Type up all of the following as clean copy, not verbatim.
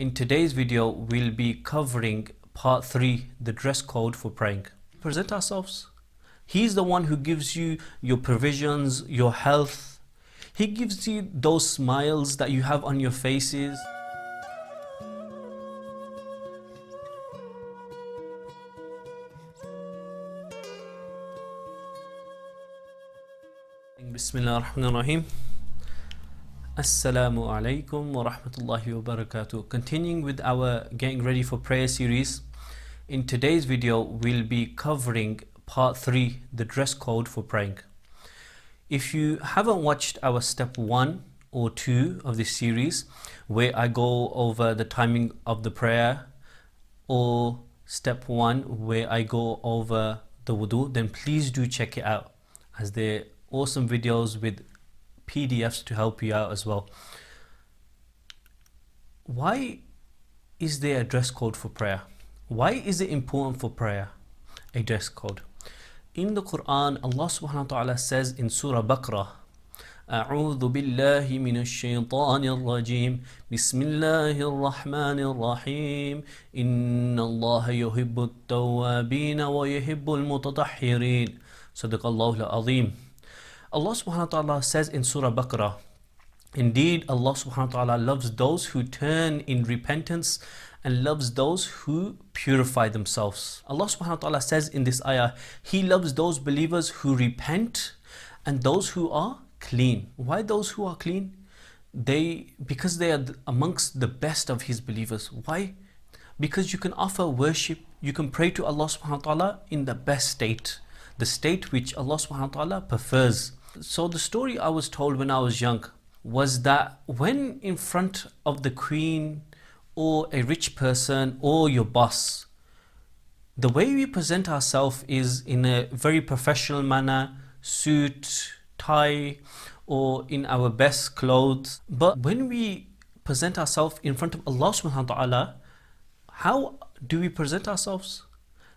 In today's video, we'll be covering part 3, the dress code for praying. Present ourselves. He's the one who gives you your provisions, your health. He gives you those smiles that you have on your faces. Bismillah ar-Rahman ar-Rahim. Assalamu alaikum wa rahmatullahi wa barakatuh. Continuing with our Getting Ready for Prayer series, in today's video we'll be covering part 3, the dress code for praying. If you haven't watched our step 1 or 2 of this series, where I go over the timing of the prayer, or step 1 where I go over the wudu, then please do check it out, as they're awesome videos with PDFs to help you out as well. Why is there a dress code for prayer? Why is it important for prayer, a dress code? In the Quran, Allah subhanahu wa ta'ala says in Surah Baqarah, أعوذ بالله من الشيطان الرجيم بسم الله الرحمن الرحيم إن الله يحب التوابين ويحب المتطهرين صدق الله العظيم. Allah subhanahu wa ta'ala says in Surah Baqarah, indeed Allah subhanahu wa ta'ala loves those who turn in repentance and loves those who purify themselves. Allah subhanahu wa ta'ala says in this ayah, He loves those believers who repent and those who are clean. Why those who are clean? Because they are amongst the best of His believers. Why? Because you can offer worship, you can pray to Allah subhanahu wa ta'ala in the best state, the state which Allah subhanahu wa ta'ala prefers. So the story I was told when I was young was that when in front of the queen or a rich person or your boss, the way we present ourselves is in a very professional manner, suit, tie, or in our best clothes. But when we present ourselves in front of Allah subhanahu wa ta'ala, how do we present ourselves?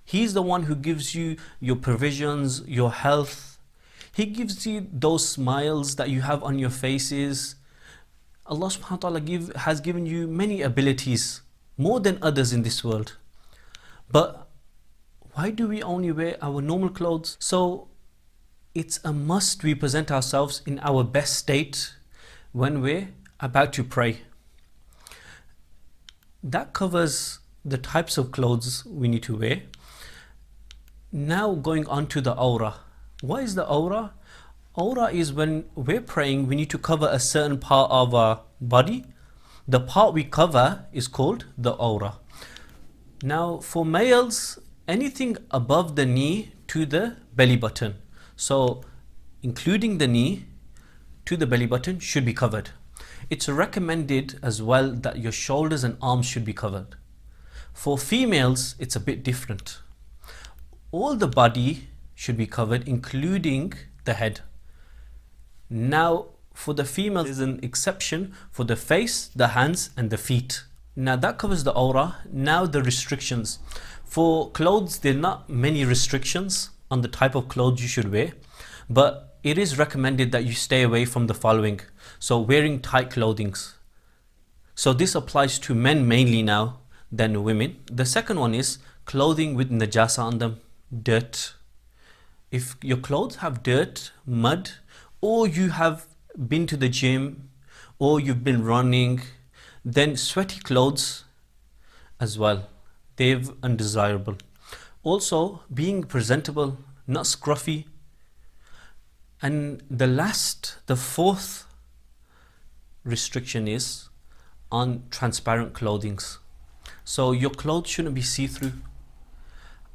He's the one who gives you your provisions, your health. He gives you those smiles that you have on your faces. Allah subhanahu wa ta'ala has given you many abilities, more than others in this world. But why do we only wear our normal clothes? So it's a must we present ourselves in our best state when we're about to pray. That covers the types of clothes we need to wear. Now going on to the Awrah. What is the Awrah? Awrah is when we're praying, we need to cover a certain part of our body. The part we cover is called the Awrah. Now for males, anything above the knee to the belly button, so including the knee to the belly button, should be covered. It's recommended as well that your shoulders and arms should be covered. For females, it's a bit different. All the body should be covered, including the head. Now for the female, there's an exception for the face, the hands and the feet. Now that covers the Awrah. Now the restrictions. For clothes, there are not many restrictions on the type of clothes you should wear, but it is recommended that you stay away from the following. So wearing tight clothing. So this applies to men mainly now than women. The second one is clothing with najasa on them, dirt. If your clothes have dirt, mud, or you have been to the gym, or you've been running, then sweaty clothes as well, they're undesirable. Also being presentable, not scruffy. And the fourth restriction is on transparent clothing. So your clothes shouldn't be see-through.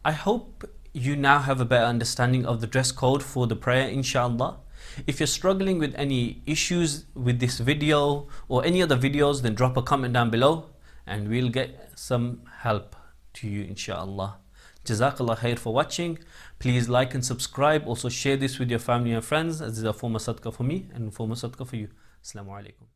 I hope you now have a better understanding of the dress code for the prayer, inshallah. If you're struggling with any issues with this video or any other videos, then drop a comment down below and we'll get some help to you, inshallah. Jazakallah khair for watching. Please like and subscribe. Also share this with your family and friends, as is a form of sadaqah for me and a form of sadaqah for you. Assalamu alaikum.